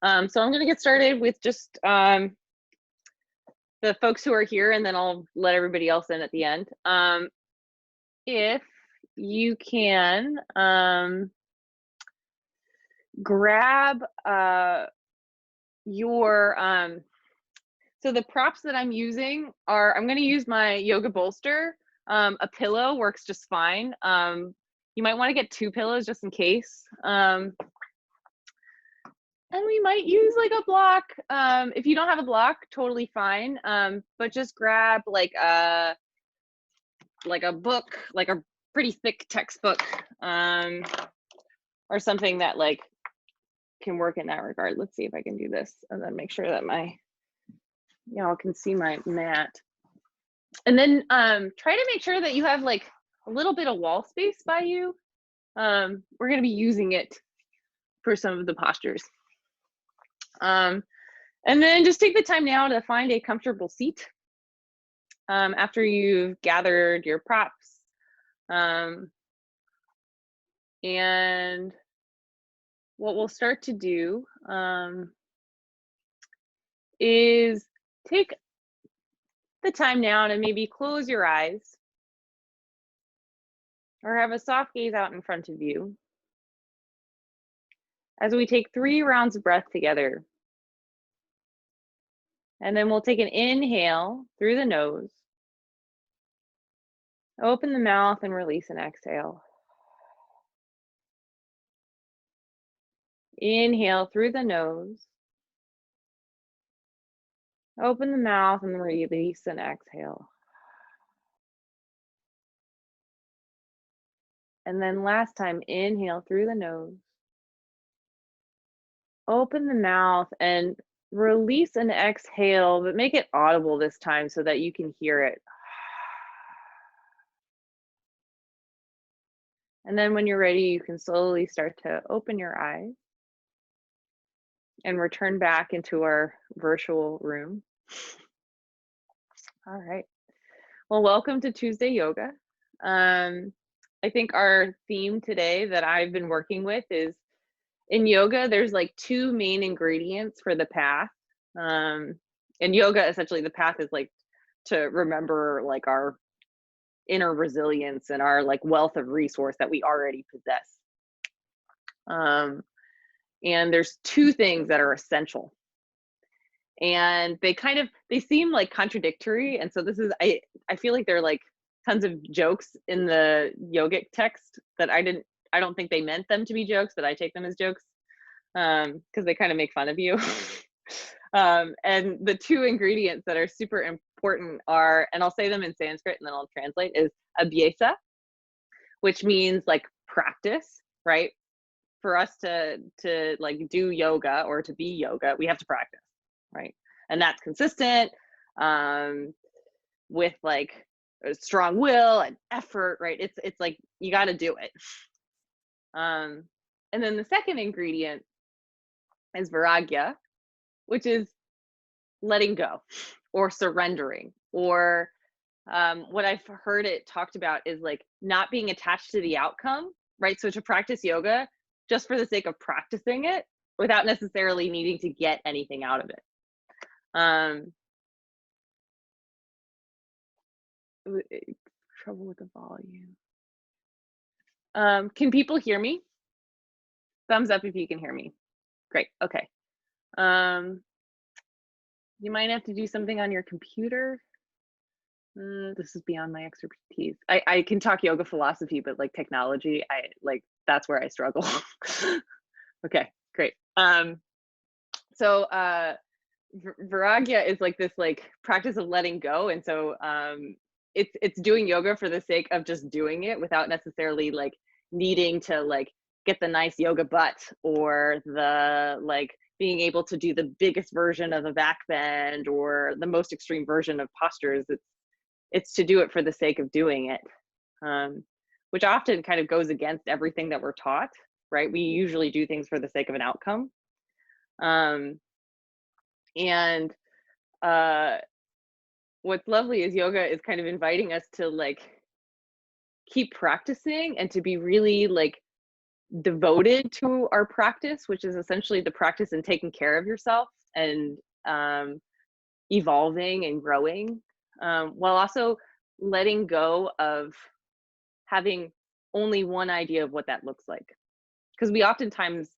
So I'm going to get started with just the folks who are here, and then I'll let everybody else in at the end. If you can grab your so the props that I'm using are, I'm going to use my yoga bolster. A pillow works just fine. You might want to get 2 pillows just in case. And we might use like a block. If you don't have a block, totally fine. But just grab like a book, like a pretty thick textbook, or something that like can work in that regard. Let's see if I can do this and then make sure that y'all can see my mat. And then try to make sure that you have like a little bit of wall space by you. We're going to be using it for some of the postures. And then just take the time now to find a comfortable seat after you've gathered your props. And what we'll start to do is take the time now to maybe close your eyes or have a soft gaze out in front of you as we take 3 rounds of breath together. And then we'll take an inhale through the nose, open the mouth and release an exhale. Inhale through the nose, open the mouth and release an exhale. And then last time, inhale through the nose, open the mouth and release an exhale, but make it audible this time so that you can hear it. And then when you're ready, you can slowly start to open your eyes and return back into our virtual room. All right. Well, welcome to Tuesday Yoga. I think our theme today that I've been working with is, in yoga, there's like 2 main ingredients for the path. In yoga, essentially, the path is like to remember like our inner resilience and our like wealth of resource that we already possess. And there's 2 things that are essential. And they seem like contradictory. And so this is, I feel like there are like tons of jokes in the yogic text that I don't think they meant them to be jokes, but I take them as jokes because they kind of make fun of you. And the 2 ingredients that are super important are, and I'll say them in Sanskrit and then I'll translate, is abhyasa, which means like practice, right? For us to like do yoga or to be yoga, we have to practice, right? And that's consistent with like a strong will and effort, right? It's like you got to do it. And then the second ingredient is vairagya, which is letting go or surrendering, or what I've heard it talked about is like not being attached to the outcome, right? So to practice yoga just for the sake of practicing it without necessarily needing to get anything out of it. Trouble with the volume. Can people hear me? Thumbs up if you can hear me. Great, okay. You might have to do something on your computer. This is beyond my expertise. I can talk yoga philosophy, but like technology, that's where I struggle. Okay, great. So vairagya is like this like practice of letting go, and so it's doing yoga for the sake of just doing it without necessarily like needing to like get the nice yoga butt or the like being able to do the biggest version of a back bend or the most extreme version of postures. It's to do it for the sake of doing it, which often kind of goes against everything that we're taught, right? We usually do things for the sake of an outcome. And what's lovely is yoga is kind of inviting us to like keep practicing and to be really like devoted to our practice, which is essentially the practice in taking care of yourself and evolving and growing, while also letting go of having only one idea of what that looks like. Because we oftentimes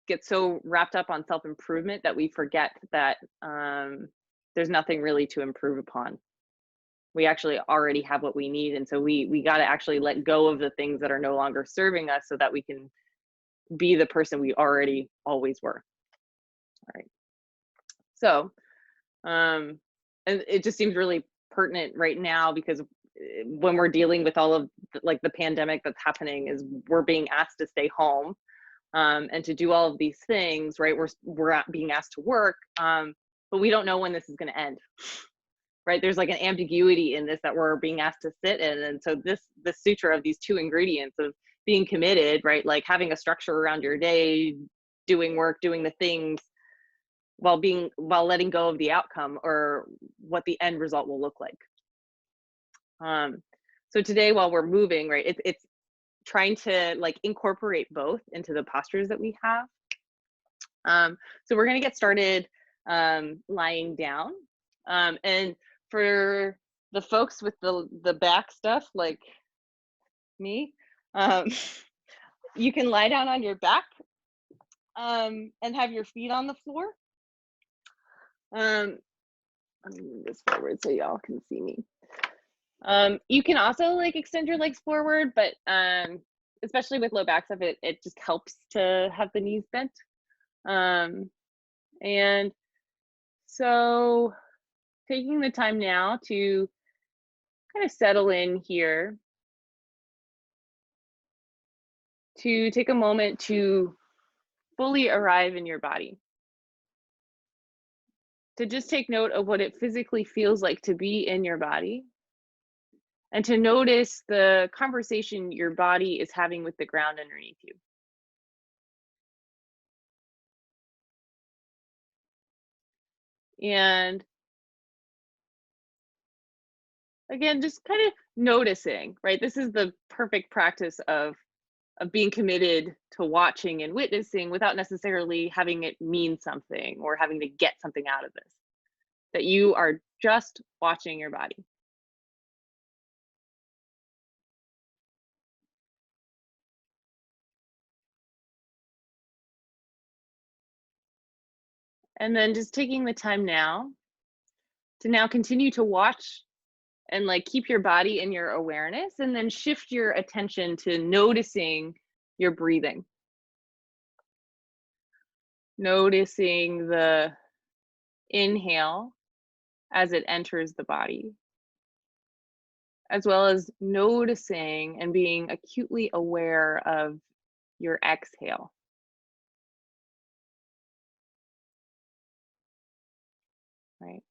get so wrapped up on self-improvement that we forget that there's nothing really to improve upon. We actually already have what we need, and so we got to actually let go of the things that are no longer serving us so that we can be the person we already always were. All right. So, and it just seems really pertinent right now because when we're dealing with all of like the pandemic that's happening, is we're being asked to stay home and to do all of these things, right? We're being asked to work, but we don't know when this is going to end, right? There's like an ambiguity in this that we're being asked to sit in, and so this sutra of these two ingredients of being committed, right? Like having a structure around your day, doing work, doing the things, while letting go of the outcome or what the end result will look like. So today, while we're moving, right, it's trying to like incorporate both into the postures that we have. So we're going to get started lying down, and for the folks with the back stuff like me, you can lie down on your back and have your feet on the floor. Let me move this forward so y'all can see me. You can also like extend your legs forward, but especially with low back stuff, it just helps to have the knees bent. And so taking the time now to kind of settle in here, to take a moment to fully arrive in your body, to just take note of what it physically feels like to be in your body, and to notice the conversation your body is having with the ground underneath you. And again, just kind of noticing, right? This is the perfect practice of being committed to watching and witnessing without necessarily having it mean something or having to get something out of this. That you are just watching your body. And then just taking the time now to now continue to watch and like keep your body in your awareness, and then shift your attention to noticing your breathing. Noticing the inhale as it enters the body, as well as noticing and being acutely aware of your exhale. Right?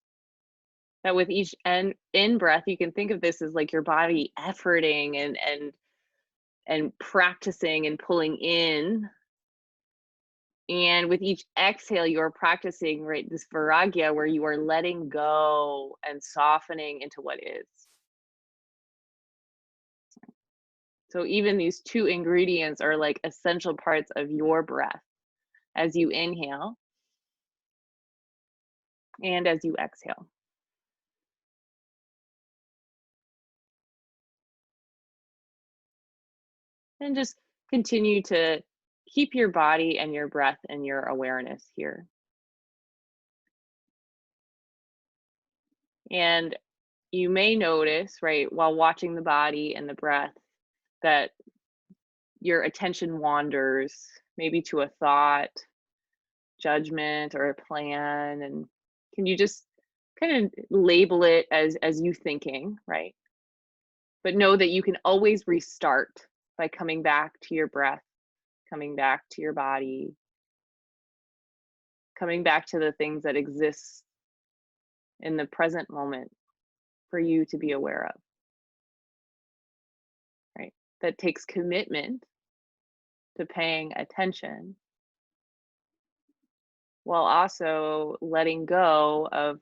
That with each in breath, you can think of this as like your body efforting and practicing and pulling in. And with each exhale, you're practicing, right, this vairagya where you are letting go and softening into what is. So even these two ingredients are like essential parts of your breath as you inhale and as you exhale. And just continue to keep your body and your breath and your awareness here. And you may notice, right, while watching the body and the breath, that your attention wanders maybe to a thought, judgment, or a plan. And can you just kind of label it as you thinking, right? But know that you can always restart by coming back to your breath, coming back to your body, coming back to the things that exist in the present moment for you to be aware of, right? That takes commitment to paying attention while also letting go of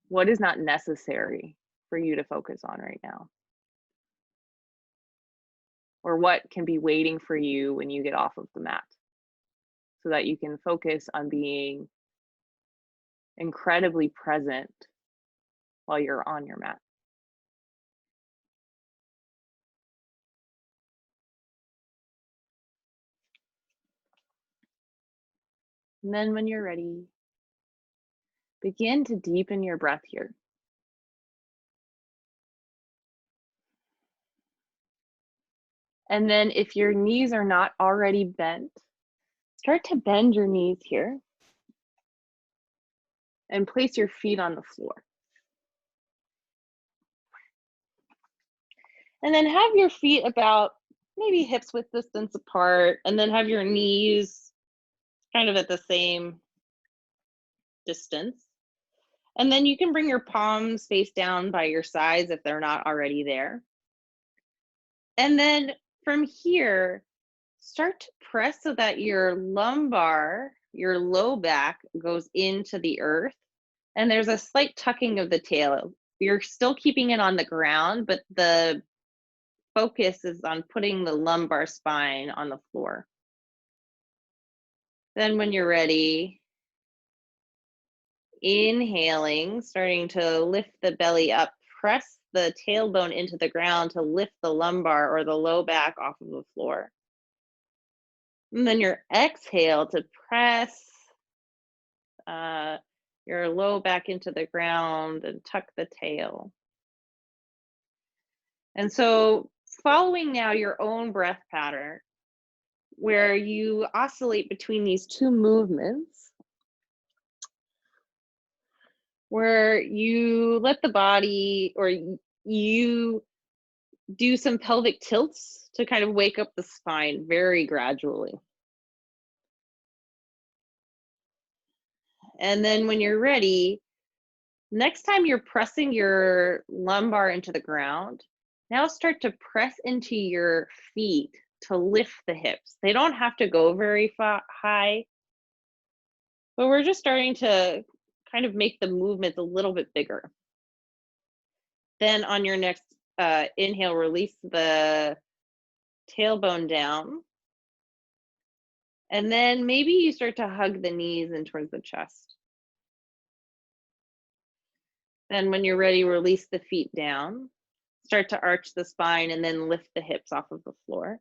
what is not necessary for you to focus on right now. or what can be waiting for you when you get off of the mat, so that you can focus on being incredibly present while you're on your mat. And then when you're ready, begin to deepen your breath here. And then if your knees are not already bent, start to bend your knees here and place your feet on the floor. And then have your feet about maybe hips width distance apart, and then have your knees kind of at the same distance. And then you can bring your palms face down by your sides if they're not already there. And then from here, start to press so that your lumbar, your low back goes into the earth. And there's a slight tucking of the tail. You're still keeping it on the ground, but the focus is on putting the lumbar spine on the floor. Then when you're ready, inhaling, starting to lift the belly up, press the tailbone into the ground to lift the lumbar or the low back off of the floor. And then your exhale to press your low back into the ground and tuck the tail. And so following now your own breath pattern, where you oscillate between these two movements, where you let the body, or you do some pelvic tilts to kind of wake up the spine very gradually. And then when you're ready, next time you're pressing your lumbar into the ground, now start to press into your feet to lift the hips. They don't have to go very high, but we're just starting to kind of make the movement a little bit bigger. Then on your next inhale, release the tailbone down. And then maybe you start to hug the knees in towards the chest. Then when you're ready, release the feet down. Start to arch the spine and then lift the hips off of the floor.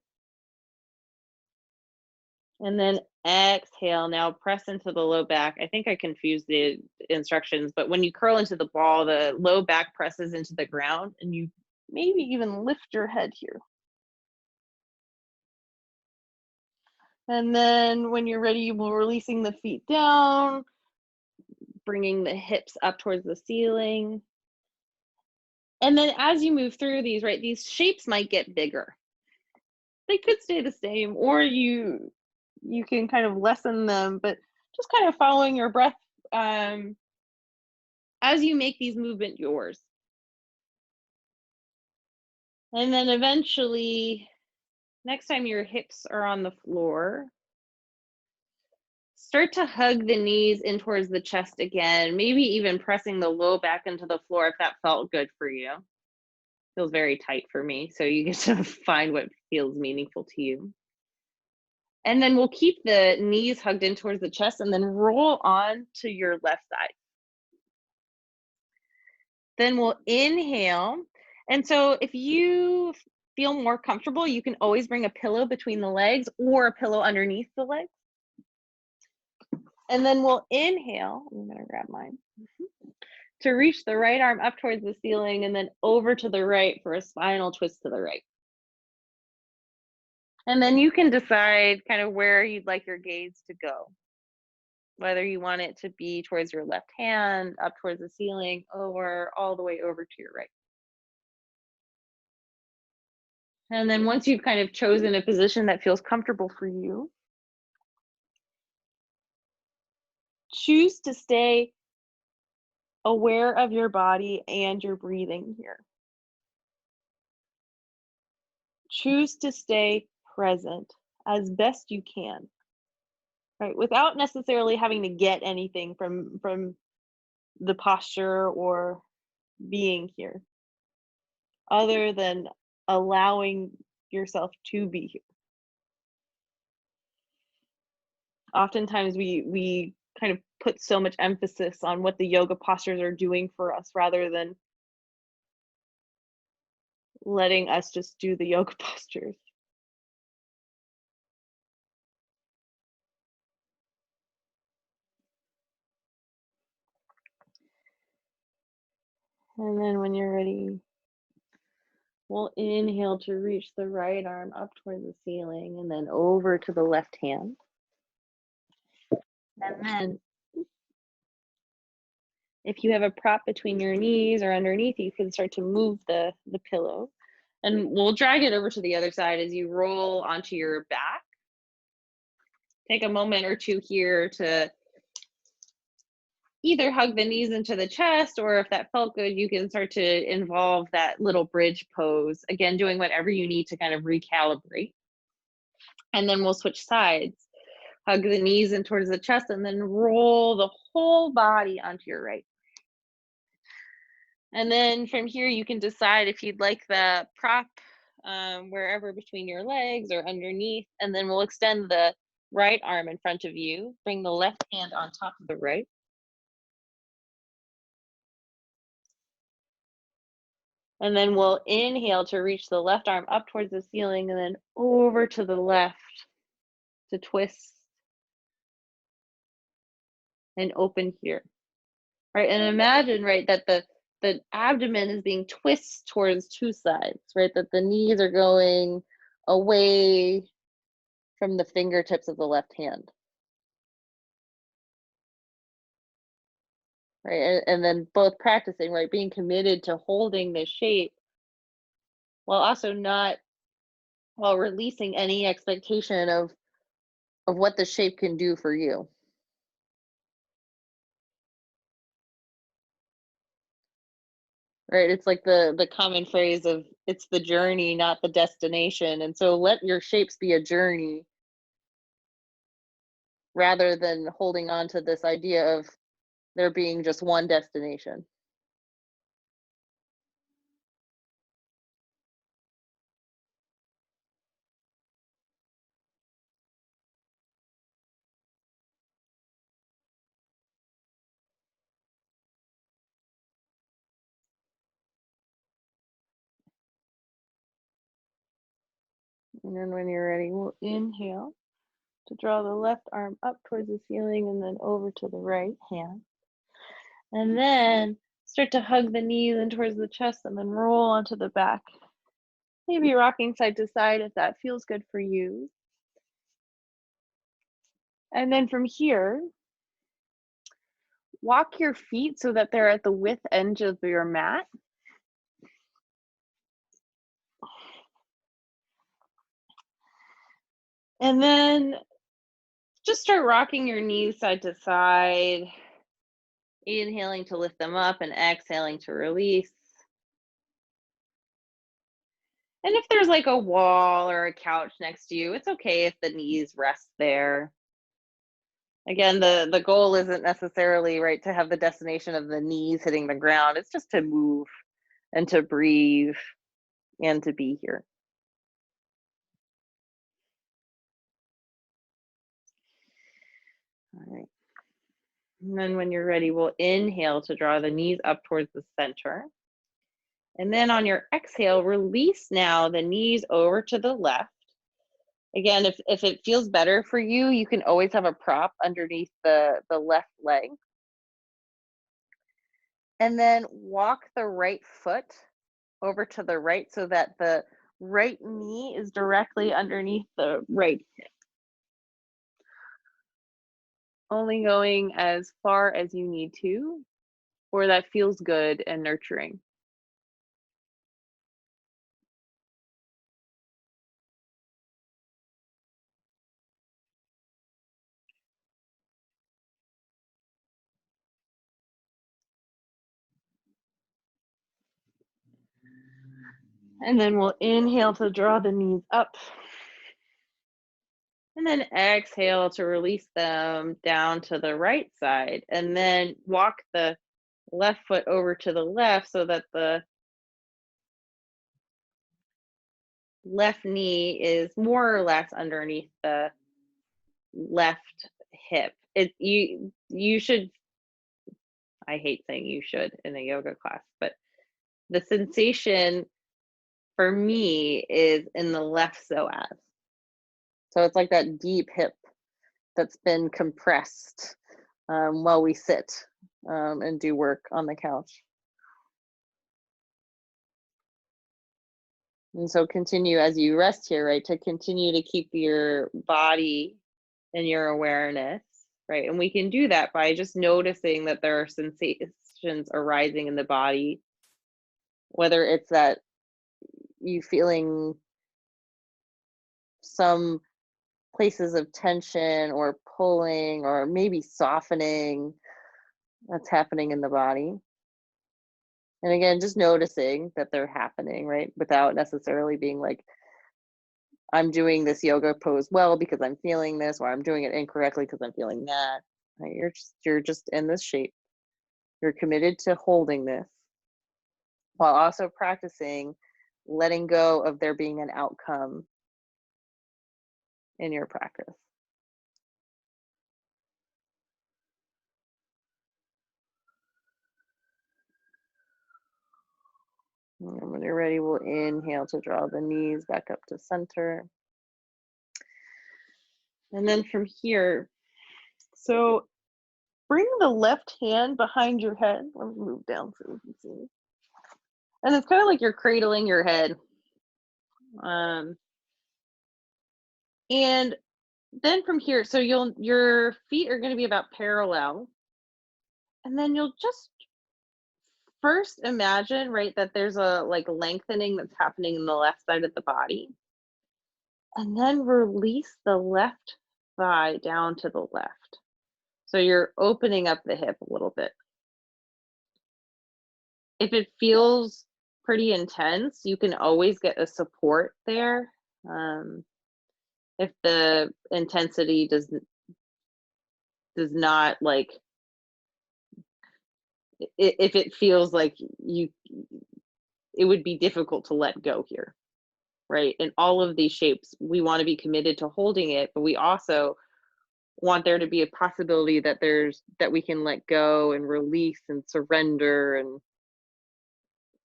And then exhale, now press into the low back. I think I confused the instructions, but when you curl into the ball, the low back presses into the ground and you maybe even lift your head here. And then when you're ready, we're releasing the feet down, bringing the hips up towards the ceiling. And then as you move through these, right, these shapes might get bigger. They could stay the same, or you can kind of lessen them, but just kind of following your breath as you make these movements yours. And then eventually, next time your hips are on the floor, start to hug the knees in towards the chest again, maybe even pressing the low back into the floor if that felt good for you. Feels very tight for me, so you get to find what feels meaningful to you. And then we'll keep the knees hugged in towards the chest and then roll on to your left side. Then we'll inhale. And so if you feel more comfortable, you can always bring a pillow between the legs or a pillow underneath the legs. And then we'll inhale. I'm going to grab mine. To reach the right arm up towards the ceiling and then over to the right for a spinal twist to the right. And then you can decide kind of where you'd like your gaze to go. Whether you want it to be towards your left hand, up towards the ceiling, or all the way over to your right. And then once you've kind of chosen a position that feels comfortable for you, choose to stay aware of your body and your breathing here. Choose to stay present as best you can, right? Without necessarily having to get anything from the posture or being here, other than allowing yourself to be here. Oftentimes we kind of put so much emphasis on what the yoga postures are doing for us rather than letting us just do the yoga postures. And then when you're ready, we'll inhale to reach the right arm up towards the ceiling and then over to the left hand. And then if you have a prop between your knees or underneath, you can start to move the pillow. And we'll drag it over to the other side as you roll onto your back. Take a moment or two here to either hug the knees into the chest, or if that felt good, you can start to involve that little bridge pose. Again, doing whatever you need to kind of recalibrate. And then we'll switch sides. Hug the knees in towards the chest and then roll the whole body onto your right. And then from here, you can decide if you'd like the prop wherever between your legs or underneath. And then we'll extend the right arm in front of you. Bring the left hand on top of the right. And then we'll inhale to reach the left arm up towards the ceiling and then over to the left to twist and open here. Right, and imagine, right, that the abdomen is being twisted towards two sides, right? That the knees are going away from the fingertips of the left hand. Right, and then both practicing, right, being committed to holding this shape while also not, while releasing any expectation of what the shape can do for you. Right, it's like the common phrase of it's the journey, not the destination. And so let your shapes be a journey rather than holding on to this idea of there being just one destination. And then when you're ready, we'll inhale to draw the left arm up towards the ceiling and then over to the right hand. And then start to hug the knees in towards the chest and then roll onto the back. Maybe rocking side to side if that feels good for you. And then from here, walk your feet so that they're at the width edge of your mat. And then just start rocking your knees side to side, inhaling to lift them up and exhaling to release. And if there's like a wall or a couch next to you, it's okay if the knees rest there. Again, the goal isn't necessarily, right, to have the destination of the knees hitting the ground. It's just to move and to breathe and to be here. All right. And then when you're ready, we'll inhale to draw the knees up towards the center. And then on your exhale, release now the knees over to the left. Again, if it feels better for you, you can always have a prop underneath the left leg. And then walk the right foot over to the right so that the right knee is directly underneath the right hip. Only going as far as you need to, or that feels good and nurturing. And then we'll inhale to draw the knees up. And then exhale to release them down to the right side. And then walk the left foot over to the left so that the left knee is more or less underneath the left hip. You should, I hate saying you should in a yoga class, but the sensation for me is in the left psoas. So it's like that deep hip that's been compressed while we sit and do work on the couch. And so continue as you rest here, right, to continue to keep your body and your awareness, right? And we can do that by just noticing that there are sensations arising in the body, whether it's that you feeling some places of tension or pulling or maybe softening that's happening in the body. And again, just noticing that they're happening, right? Without necessarily being like, I'm doing this yoga pose well because I'm feeling this, or I'm doing it incorrectly because I'm feeling that. Right? You're just in this shape. You're committed to holding this while also practicing letting go of there being an outcome in your practice. And when you're ready, we'll inhale to draw the knees back up to center. And then from here, so bring the left hand behind your head. Let me move down so we can see. And it's kind of like you're cradling your head. And then from here, so your feet are going to be about parallel. And then you'll just first imagine, right, that there's a like lengthening that's happening in the left side of the body. And then release the left thigh down to the left. So you're opening up the hip a little bit. If it feels pretty intense, you can always get a support there. If the intensity does not like, if it feels like it would be difficult to let go here, right? In all of these shapes, we want to be committed to holding it, but we also want there to be a possibility that we can let go and release and surrender and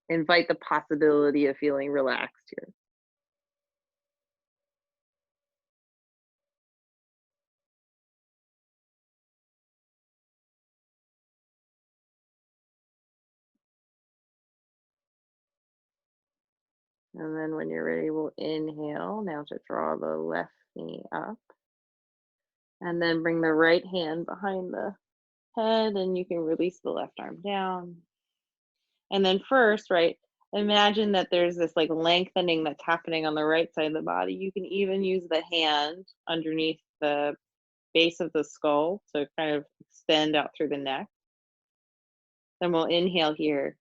invite the possibility of feeling relaxed here. And then when you're ready, we'll inhale now to draw the left knee up. And then bring the right hand behind the head and you can release the left arm down. And then first, right, imagine that there's this like lengthening that's happening on the right side of the body. You can even use the hand underneath the base of the skull to kind of extend out through the neck. Then we'll inhale here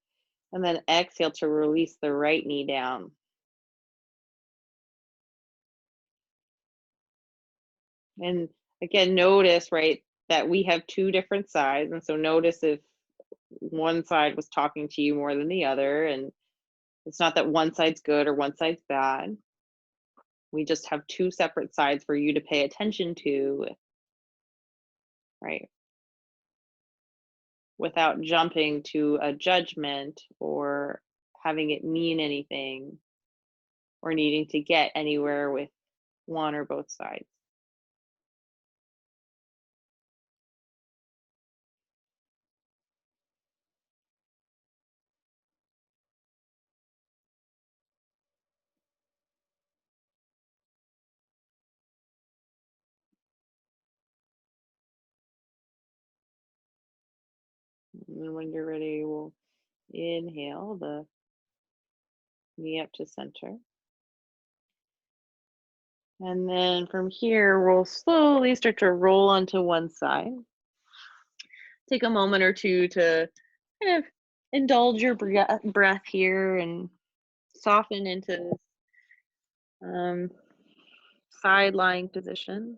and then exhale to release the right knee down. And again, notice, right, that we have two different sides. And so notice if one side was talking to you more than the other. And it's not that one side's good or one side's bad. We just have two separate sides for you to pay attention to, right? Without jumping to a judgment or having it mean anything or needing to get anywhere with one or both sides. And then when you're ready, we'll inhale the knee up to center. And then from here, we'll slowly start to roll onto one side. Take a moment or two to kind of indulge your breath here and soften into this side lying position.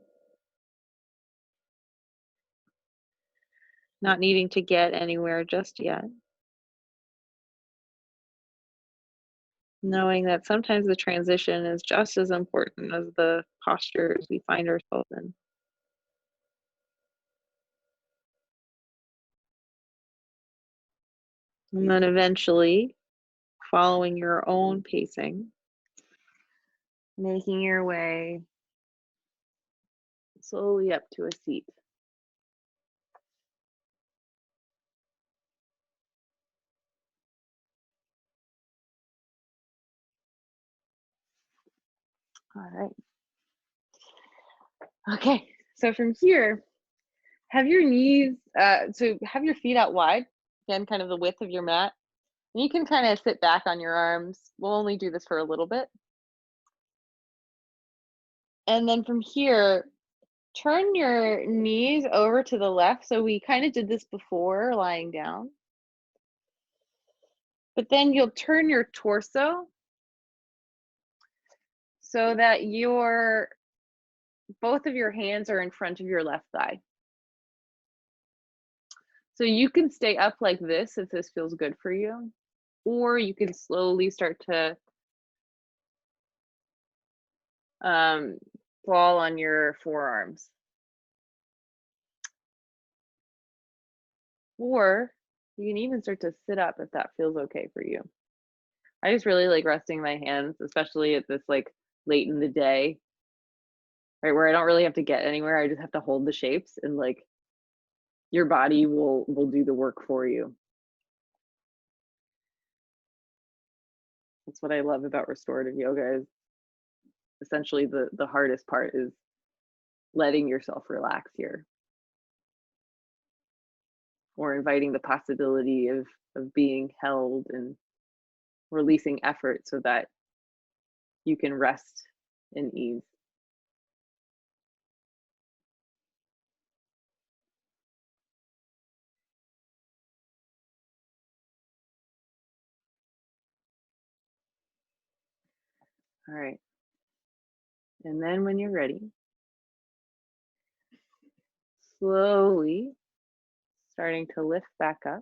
Not needing to get anywhere just yet. Knowing that sometimes the transition is just as important as the postures we find ourselves in. And then eventually, following your own pacing, making your way slowly up to a seat. All right. Okay, so from here, have your knees, so have your feet out wide, again, kind of the width of your mat. And you can kind of sit back on your arms. We'll only do this for a little bit. And then from here, turn your knees over to the left. So we kind of did this before lying down. But then you'll turn your torso so that both of your hands are in front of your left thigh. So you can stay up like this if this feels good for you, or you can slowly start to fall on your forearms. Or you can even start to sit up if that feels okay for you. I just really like resting my hands, especially at this like late in the day, right, where I don't really have to get anywhere. I just have to hold the shapes, and like your body will do the work for you. That's what I love about restorative yoga, is essentially the hardest part is letting yourself relax here, or inviting the possibility of being held and releasing effort so that you can rest in ease. All right. And then when you're ready, slowly starting to lift back up.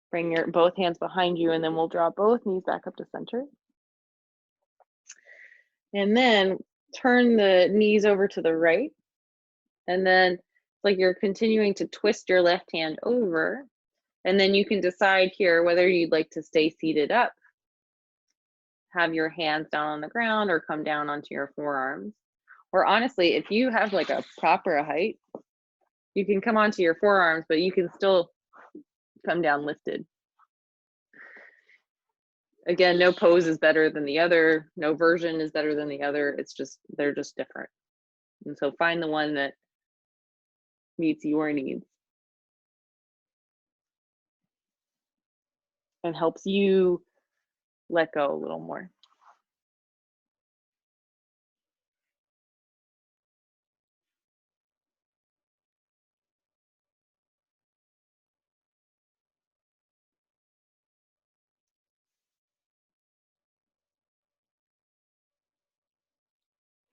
Bring your both hands behind you, and then we'll draw both knees back up to center. And then turn the knees over to the right. And then it's like you're continuing to twist your left hand over. And then you can decide here whether you'd like to stay seated up, have your hands down on the ground, or come down onto your forearms. Or honestly, if you have like a proper height, you can come onto your forearms, but you can still come down lifted. Again, no pose is better than the other. No version is better than the other. It's just, they're just different. And so find the one that meets your needs and helps you let go a little more.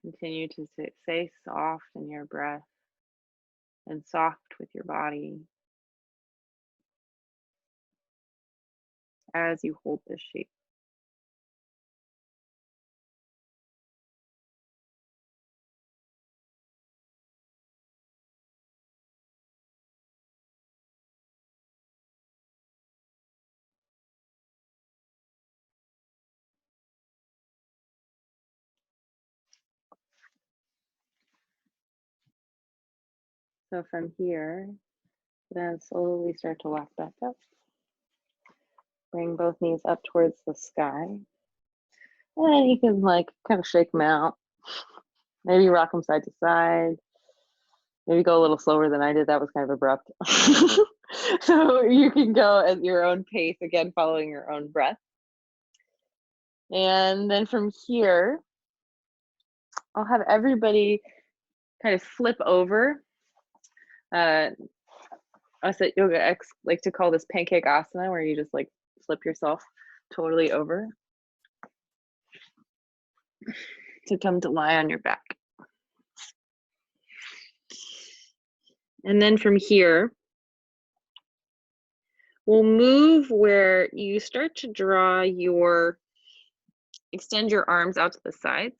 Continue to stay soft in your breath and soft with your body as you hold this shape. So from here, then slowly start to walk back up. Bring both knees up towards the sky. And you can like kind of shake them out. Maybe rock them side to side. Maybe go a little slower than I did. That was kind of abrupt. So you can go at your own pace, again, following your own breath. And then from here, I'll have everybody kind of flip over. Us at YogaX like to call this pancake asana, where you just like flip yourself totally over to come to lie on your back. And then from here, we'll move where you start to draw your extend your arms out to the sides.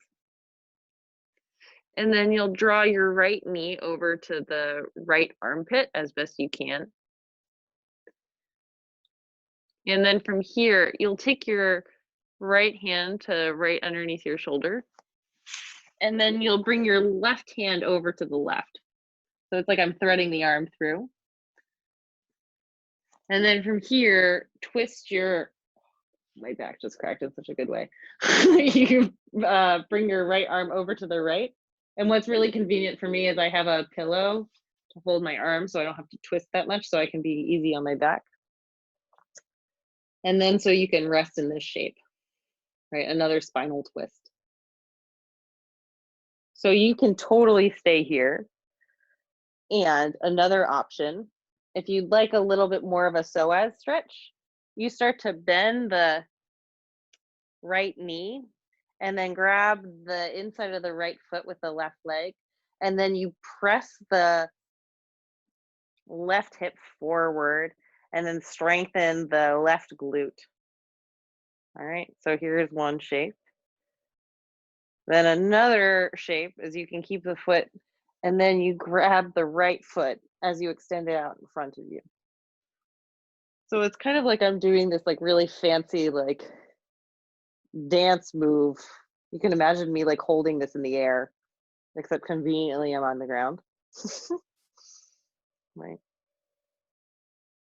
And then you'll draw your right knee over to the right armpit as best you can. And then from here, you'll take your right hand to right underneath your shoulder. And then you'll bring your left hand over to the left. So it's like I'm threading the arm through. And then from here, twist your, my back just cracked in such a good way. You bring your right arm over to the right. And what's really convenient for me is I have a pillow to hold my arm so I don't have to twist that much, so I can be easy on my back. And then so you can rest in this shape, right? Another spinal twist. So you can totally stay here. And another option, if you'd like a little bit more of a psoas stretch, you start to bend the right knee and then grab the inside of the right foot with the left leg. And then you press the left hip forward and then strengthen the left glute. All right, so here's one shape. Then another shape is you can keep the foot and then you grab the right foot as you extend it out in front of you. So it's kind of like I'm doing this like really fancy like dance move. You can imagine me like holding this in the air, except conveniently I'm on the ground. Right.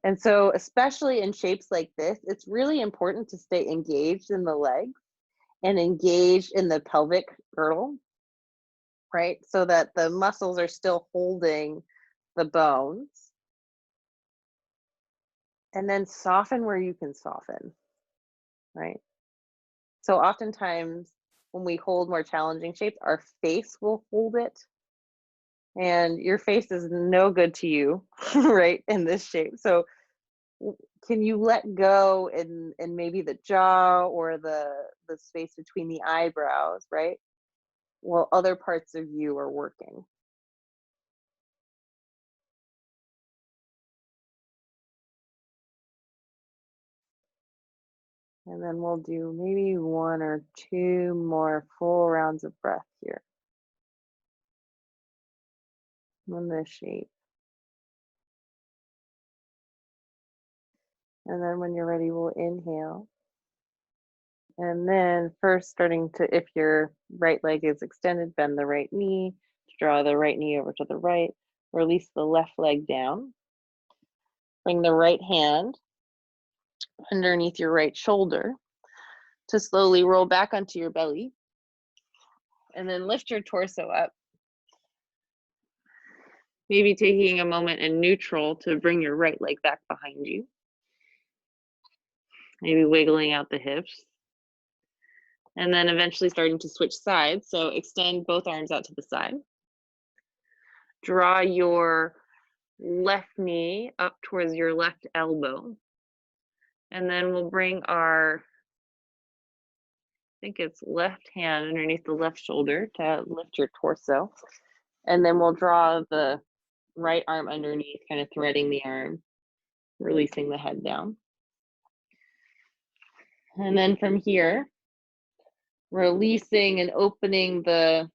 And so especially in shapes like this, it's really important to stay engaged in the legs and engaged in the pelvic girdle, right? So that the muscles are still holding the bones. And then soften where you can soften, right? So oftentimes when we hold more challenging shapes, our face will hold it. And your face is no good to you, right, in this shape. So can you let go in maybe the jaw or the space between the eyebrows, right? While other parts of you are working. And then we'll do maybe 1 or 2 more full rounds of breath here in this shape. And then when you're ready, we'll inhale. And then first starting to, if your right leg is extended, bend the right knee, draw the right knee over to the right, release the left leg down. Bring the right hand underneath your right shoulder to slowly roll back onto your belly. And then lift your torso up. Maybe taking a moment in neutral to bring your right leg back behind you. Maybe wiggling out the hips. And then eventually starting to switch sides. So extend both arms out to the side. Draw your left knee up towards your left elbow. And then we'll bring our, I think it's left hand underneath the left shoulder to lift your torso. And then we'll draw the right arm underneath, kind of threading the arm, releasing the head down. And then from here, releasing and opening the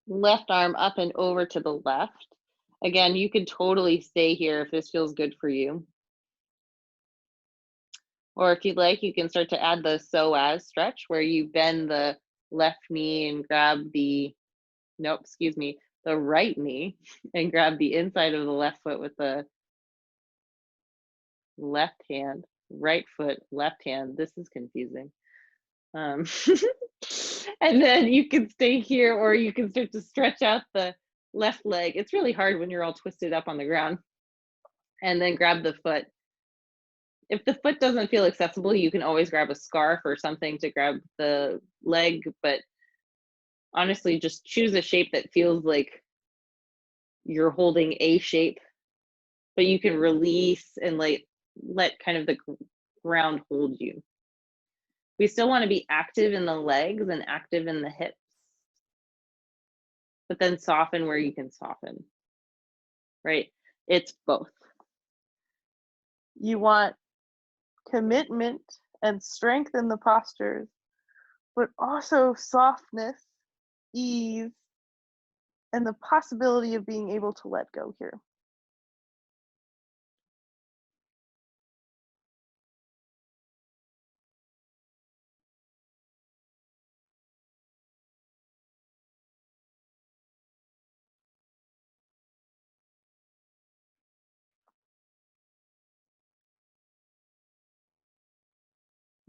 left arm up and over to the left. Again, you can totally stay here if this feels good for you. Or if you'd like, you can start to add the psoas stretch where you bend the left knee and grab the, the right knee and grab the inside of the left foot with the left hand, right foot, left hand. This is confusing. And then you can stay here, or you can start to stretch out the left leg. It's really hard when you're all twisted up on the ground. And then grab the foot. If the foot doesn't feel accessible, you can always grab a scarf or something to grab the leg, but honestly, just choose a shape that feels like you're holding a shape, but you can release and let kind of the ground hold you. We still want to be active in the legs and active in the hips, but then soften where you can soften, right? It's both. You want commitment and strength in the postures, but also softness, ease, and the possibility of being able to let go here.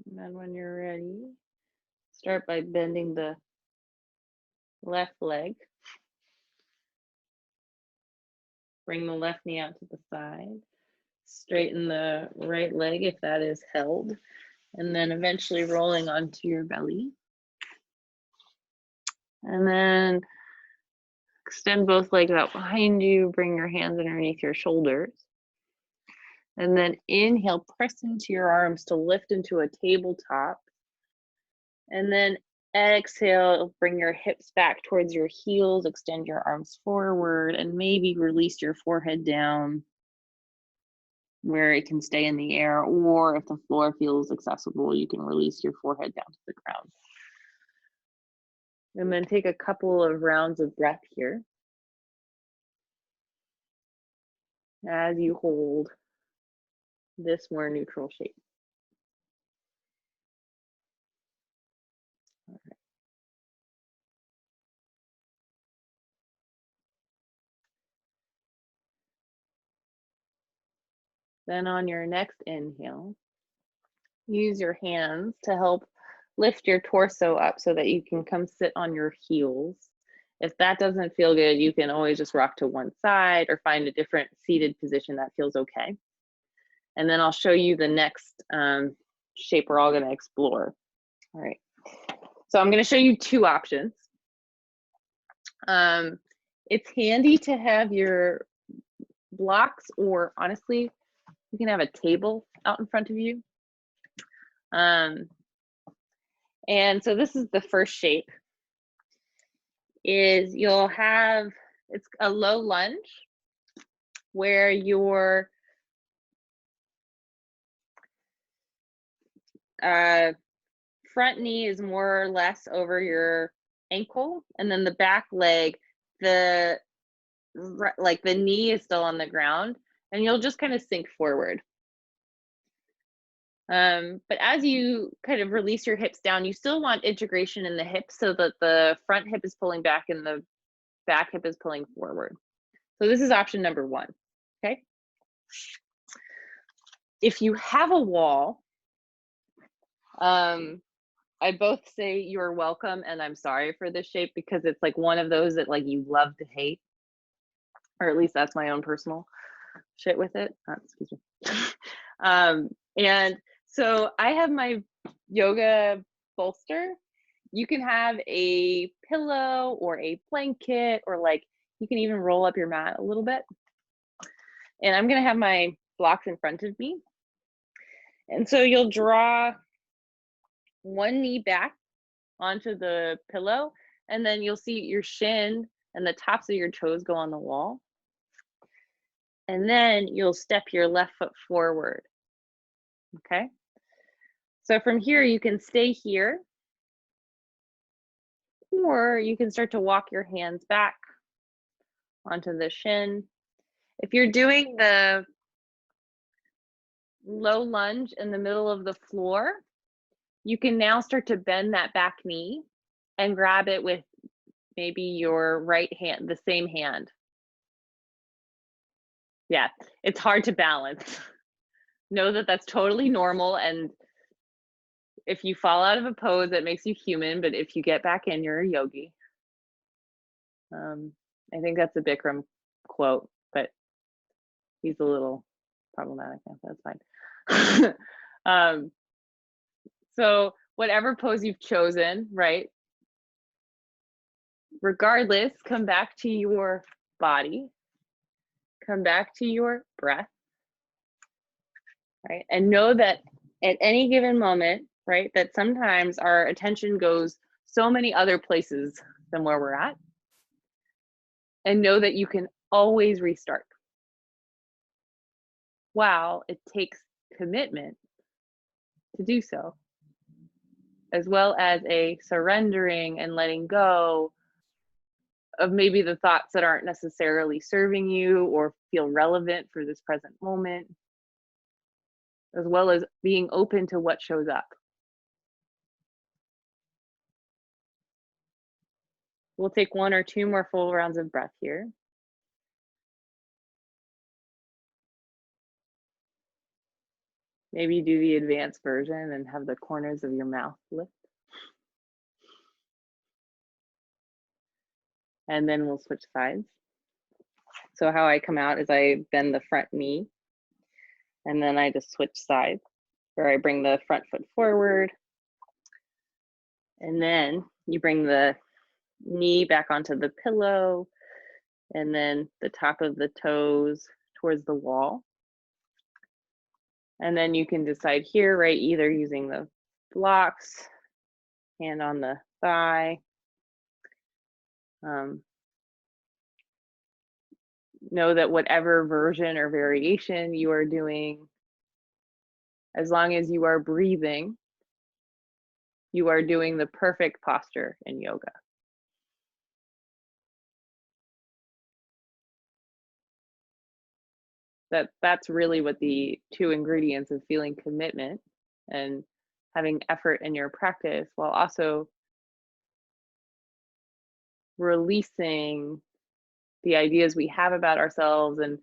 And then when you're ready, start by bending the left leg. Bring the left knee out to the side. Straighten the right leg if that is held. And then eventually rolling onto your belly. And then extend both legs out behind you. Bring your hands underneath your shoulders. And then inhale, press into your arms to lift into a tabletop. And then exhale, bring your hips back towards your heels, extend your arms forward, and maybe release your forehead down where it can stay in the air, or if the floor feels accessible, you can release your forehead down to the ground. And then take a couple of rounds of breath here as you hold this more neutral shape. All right. Then on your next inhale, use your hands to help lift your torso up so that you can come sit on your heels. If that doesn't feel good, you can always just rock to one side or find a different seated position that feels okay. And then I'll show you the next shape we're all going to explore. All right. So I'm going to show you two options. It's handy to have your blocks, or honestly, you can have a table out in front of you. And so this is the first shape. Is you'll have, it's a low lunge where your front knee is more or less over your ankle, and then the back leg, the knee is still on the ground, and you'll just kind of sink forward. But as you kind of release your hips down, you still want integration in the hips so that the front hip is pulling back and the back hip is pulling forward. So this is option number one, okay? If you have a wall, I both say you're welcome and I'm sorry for this shape, because it's like one of those that like you love to hate, or at least that's my own personal shit with it. Excuse me. And so I have my yoga bolster. You can have a pillow or a blanket, or like you can even roll up your mat a little bit. And I'm gonna have my blocks in front of me. And so you'll draw one knee back onto the pillow, and then you'll see your shin and the tops of your toes go on the wall. And then you'll step your left foot forward, okay? So from here, you can stay here, or you can start to walk your hands back onto the shin. If you're doing the low lunge in the middle of the floor, you can now start to bend that back knee and grab it with maybe your right hand, the same hand. Yeah, it's hard to balance. Know that that's totally normal, and if you fall out of a pose, that makes you human, but if you get back in, you're a yogi. I think that's a Bikram quote, but he's a little problematic now, that's fine. So whatever pose you've chosen, right? Regardless, come back to your body, come back to your breath, right? And know that at any given moment, right, that sometimes our attention goes so many other places than where we're at. And know that you can always restart. Wow, it takes commitment to do so. as well as a surrendering and letting go of maybe the thoughts that aren't necessarily serving you or feel relevant for this present moment, as well as being open to what shows up. We'll take 1 or 2 more full rounds of breath here. Maybe do the advanced version and have the corners of your mouth lift. And then we'll switch sides. So how I come out is I bend the front knee, and then I just switch sides, where I bring the front foot forward, and then you bring the knee back onto the pillow, and then the top of the toes towards the wall. And then you can decide here, right, either using the blocks, hand on the thigh. Know that whatever version or variation you are doing, as long as you are breathing, you are doing the perfect posture in yoga. That's really what the 2 ingredients of feeling commitment and having effort in your practice, while also releasing the ideas we have about ourselves. And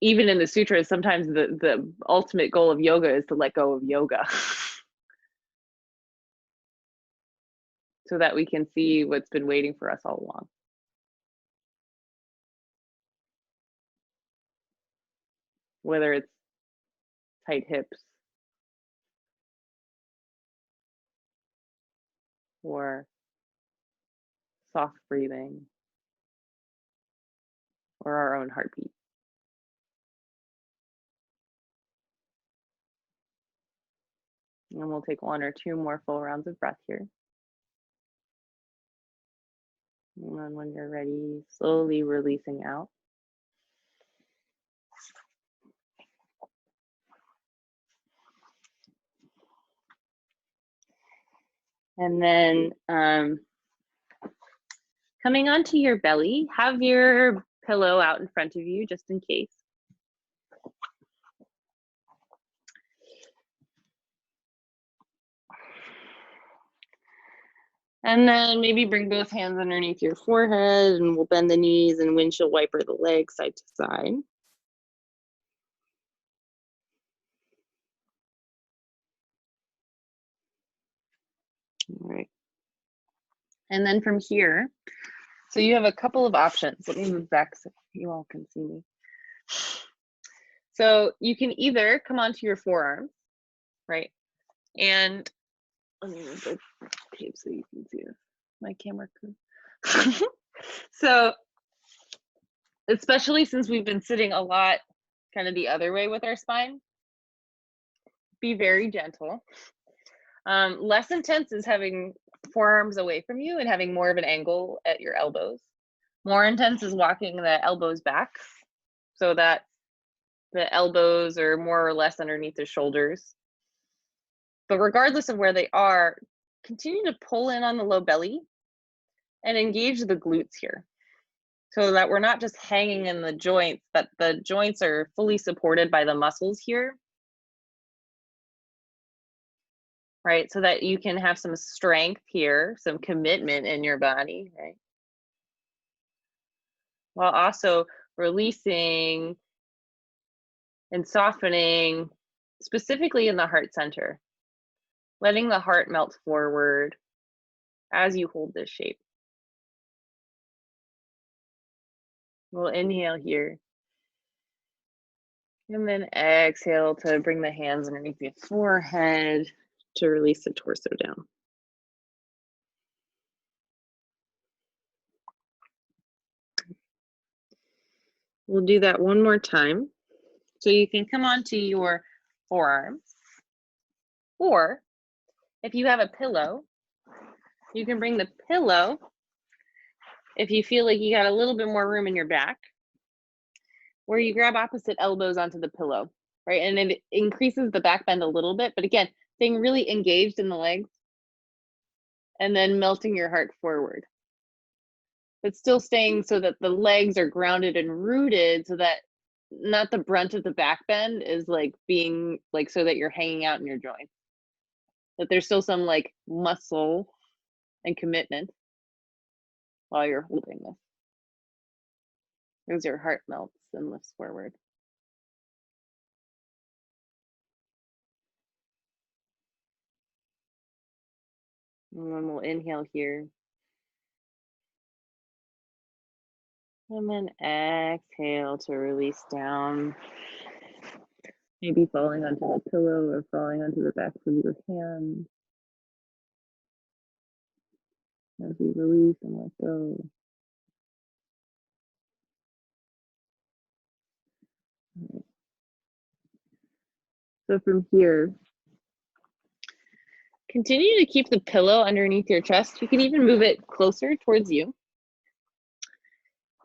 even in the sutras, sometimes the ultimate goal of yoga is to let go of yoga. So that we can see what's been waiting for us all along. Whether it's tight hips or soft breathing or our own heartbeat. And we'll take 1 or 2 more full rounds of breath here. And then when you're ready, slowly releasing out. And then coming onto your belly, have your pillow out in front of you just in case. And then maybe bring both hands underneath your forehead, and we'll bend the knees and windshield wiper the legs side to side. All right. And then from here, so you have a couple of options. Let me move back so you all can see me. So you can either come onto your forearms, right? And let me move the tape so you can see this. My camera crew. So, especially since we've been sitting a lot kind of the other way with our spine, be very gentle. Less intense is having forearms away from you and having more of an angle at your elbows. More intense is walking the elbows back so that the elbows are more or less underneath the shoulders. But regardless of where they are, continue to pull in on the low belly and engage the glutes here so that we're not just hanging in the joints, but the joints are fully supported by the muscles here, right? So that you can have some strength here, some commitment in your body, right? While also releasing and softening, specifically in the heart center, letting the heart melt forward as you hold this shape. We'll inhale here. And then exhale to bring the hands underneath your forehead to release the torso down. We'll do that one more time. So you can come onto your forearms, or if you have a pillow, you can bring the pillow, if you feel like you got a little bit more room in your back, where you grab opposite elbows onto the pillow, right? And it increases the back bend a little bit, but again, staying really engaged in the legs, and then melting your heart forward. But still staying so that the legs are grounded and rooted, so that not the brunt of the back bend is like being like so that you're hanging out in your joints. That there's still some like muscle and commitment while you're holding this. As your heart melts and lifts forward. And then we'll inhale here. And then exhale to release down. Maybe falling onto the pillow or falling onto the backs of your hands. As we release and let go. Right. So from here, continue to keep the pillow underneath your chest. You can even move it closer towards you.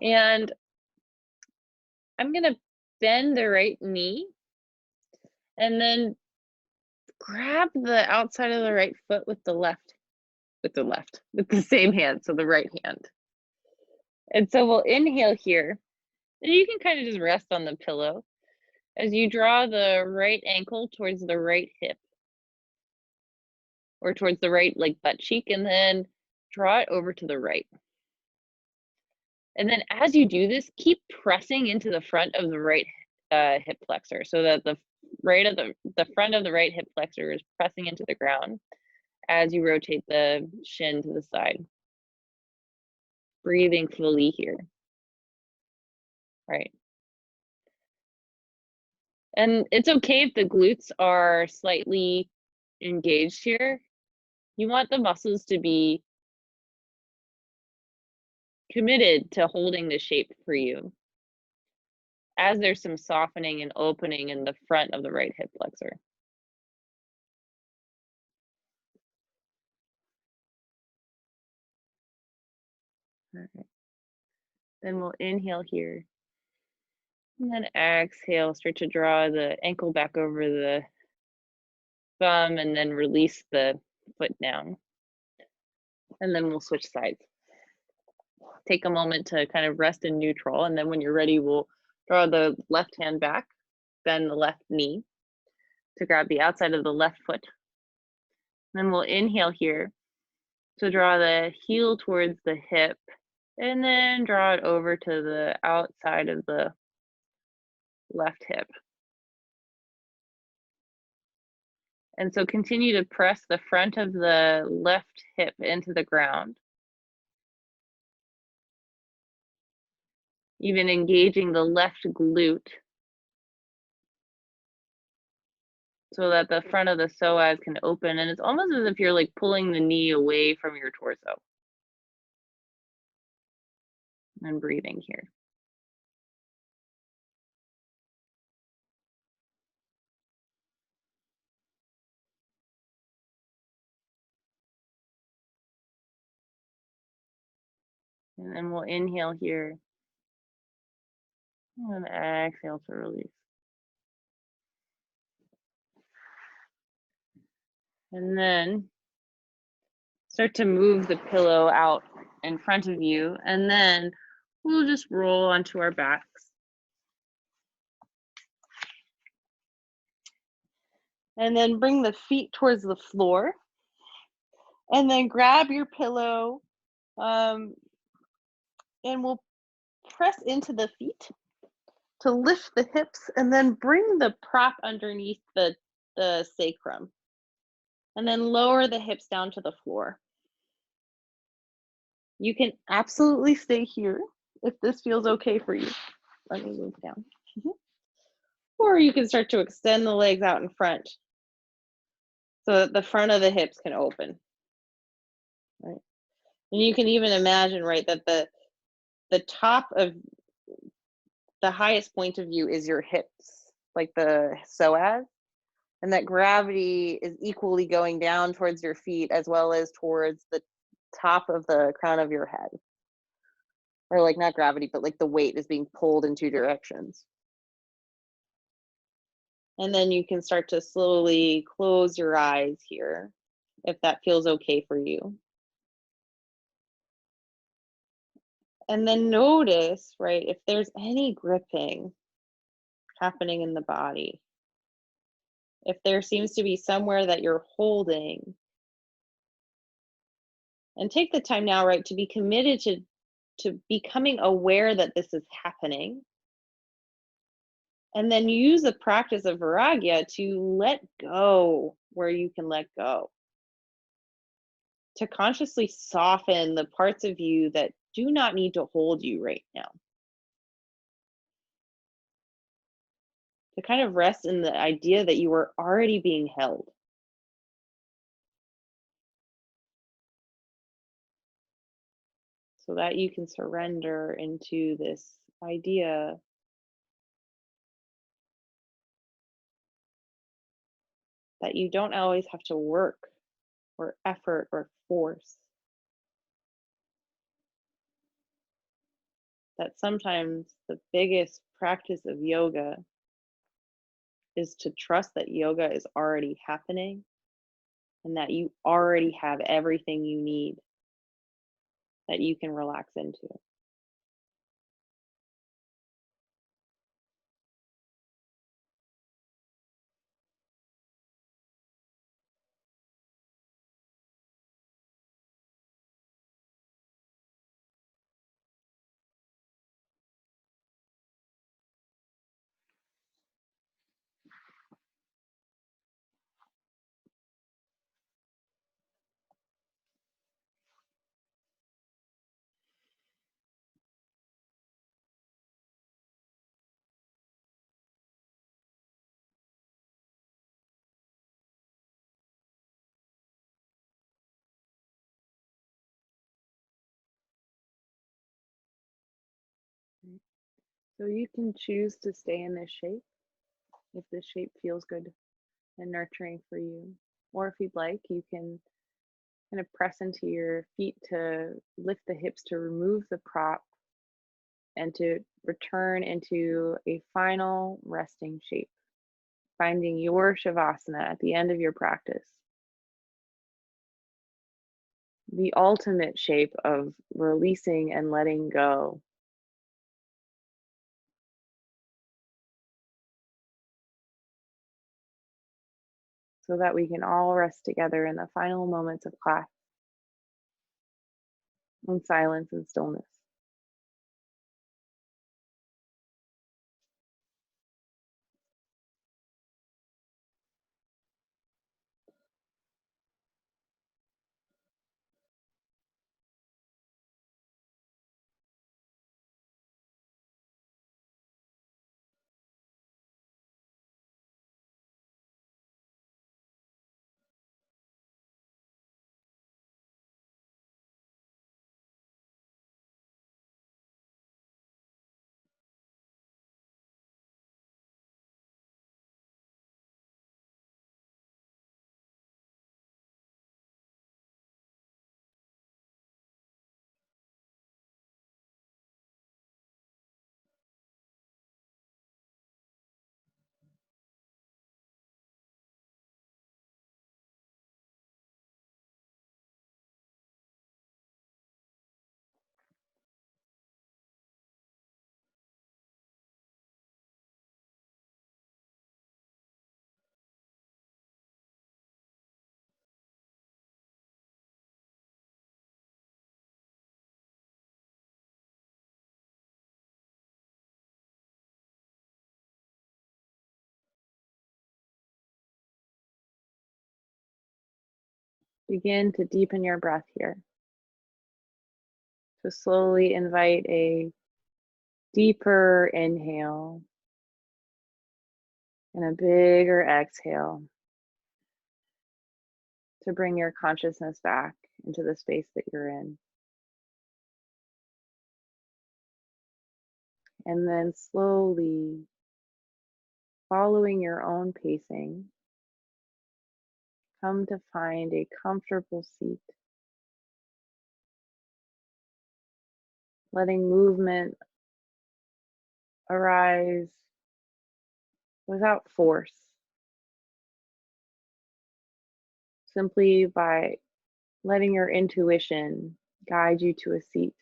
And I'm gonna bend the right knee and then grab the outside of the right foot with the same hand, so the right hand. And so we'll inhale here. And you can kind of just rest on the pillow as you draw the right ankle towards the right hip or towards the right like butt cheek, and then draw it over to the right. And then as you do this, keep pressing into the front of the right hip flexor so that the front of the right hip flexor is pressing into the ground as you rotate the shin to the side. Breathing fully here. Right. And it's okay if the glutes are slightly engaged here. You want the muscles to be committed to holding the shape for you as there's some softening and opening in the front of the right hip flexor. All right. Then we'll inhale here. And then exhale, start to draw the ankle back over the thumb and then release the foot down. And then we'll switch sides. Take a moment to kind of rest in neutral. And then when you're ready, we'll draw the left hand back, bend the left knee to grab the outside of the left foot. Then we'll inhale here to draw the heel towards the hip and then draw it over to the outside of the left hip. And so continue to press the front of the left hip into the ground. Even engaging the left glute so that the front of the psoas can open. And it's almost as if you're like pulling the knee away from your torso. And breathing here. And then we'll inhale here. And exhale to release. And then start to move the pillow out in front of you. And then we'll just roll onto our backs. And then bring the feet towards the floor. And then grab your pillow. And we'll press into the feet to lift the hips and then bring the prop underneath the sacrum. And then lower the hips down to the floor. You can absolutely stay here if this feels okay for you. Let me move down. Or you can start to extend the legs out in front so that the front of the hips can open. Right? And you can even imagine, right, that the top of the highest point of you is your hips, like the psoas, and that gravity is equally going down towards your feet as well as towards the top of the crown of your head. Or like not gravity, but like the weight is being pulled in two directions. And then you can start to slowly close your eyes here, if that feels okay for you. And then notice, right, if there's any gripping happening in the body. If there seems to be somewhere that you're holding, and take the time now, right, to be committed to becoming aware that this is happening. And then use the practice of vairagya to let go where you can let go. To consciously soften the parts of you that do not need to hold you right now. To kind of rest in the idea that you are already being held. So that you can surrender into this idea that you don't always have to work or effort or force. That sometimes the biggest practice of yoga is to trust that yoga is already happening and that you already have everything you need that you can relax into. So you can choose to stay in this shape if this shape feels good and nurturing for you. Or if you'd like, you can kind of press into your feet to lift the hips to remove the prop and to return into a final resting shape, finding your shavasana at the end of your practice. The ultimate shape of releasing and letting go. So that we can all rest together in the final moments of class in silence and stillness. Begin to deepen your breath here. To slowly invite a deeper inhale and a bigger exhale to bring your consciousness back into the space that you're in. And then slowly, following your own pacing, come to find a comfortable seat. Letting movement arise without force. simply by letting your intuition guide you to a seat.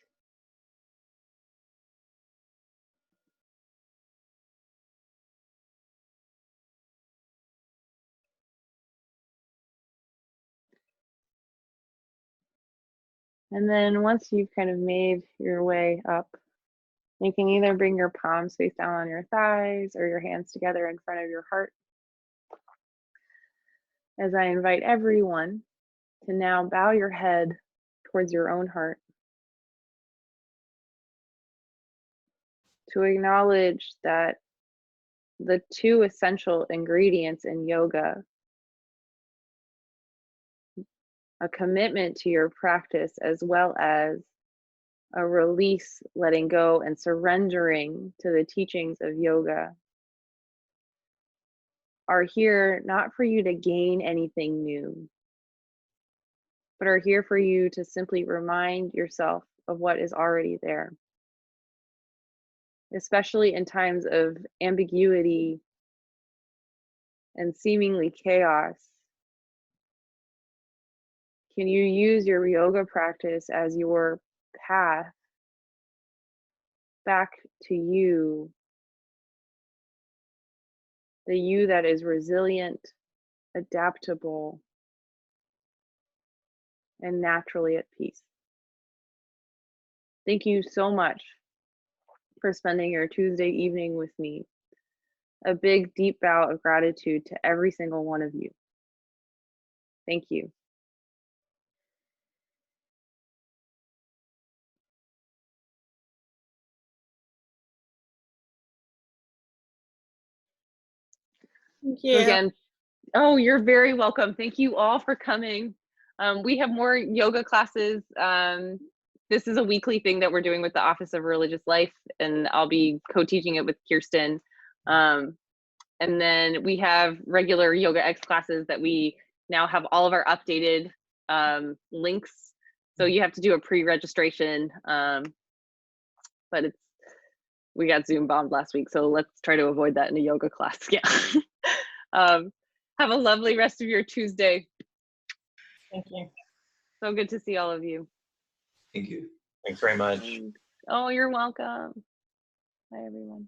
And then once you've kind of made your way up, you can either bring your palms face down on your thighs or your hands together in front of your heart. As I invite everyone to now bow your head towards your own heart, to acknowledge that the two essential ingredients in yoga, a commitment to your practice as well as a release, letting go, and surrendering to the teachings of yoga, are here not for you to gain anything new, but are here for you to simply remind yourself of what is already there. Especially in times of ambiguity and seemingly chaos, can you use your yoga practice as your path back to you, the you that is resilient, adaptable, and naturally at peace? Thank you so much for spending your Tuesday evening with me. A big, deep bow of gratitude to every single one of you. Thank you. Thank So you. again, oh, you're very welcome. Thank you all for coming. We have more yoga classes. This is a weekly thing that we're doing with the Office of Religious Life, and I'll be co-teaching it with Kirsten. And then we have regular YogaX classes that we now have all of our updated links. So you have to do a pre-registration, but we got Zoom bombed last week, so let's try to avoid that in a yoga class. Yeah. Have a lovely rest of your Tuesday. Thank you. So good to see all of you. Thank you. Thanks very much. Oh, you're welcome. Bye, everyone.